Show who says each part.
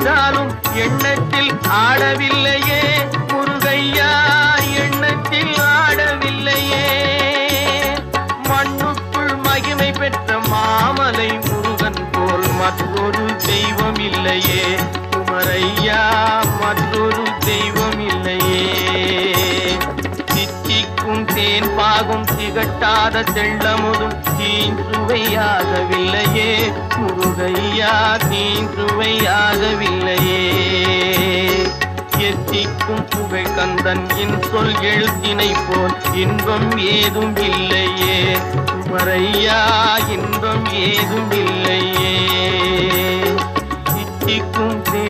Speaker 1: ஆனாலும் எண்ணத்தில் ஆடவில்லையே முருகையா, எண்ணத்தில் ஆடவில்லையே. மண்ணுக்குள் மகிமை பெற்ற மாமலை முருகன் போல் மற்றொரு தெய்வம் இல்லையே குமரையா, மற்றொரு தெய்வம் இல்லையே. தித்திக்கும் தேன் பாகும் திகட்டாத தெள்ளமுதும் தீஞ்சுவையாகவில்லையே முருகையா, தீஞ்சுவையாகவில்லையே. எத்திக்கும் புகழ் கந்தன் என் சொல் எழுத்தினை போல் இன்பம் ஏதும் இல்லையே குமரையா, இன்பம் ஏதும் இல்லையே. தித்திக்கும்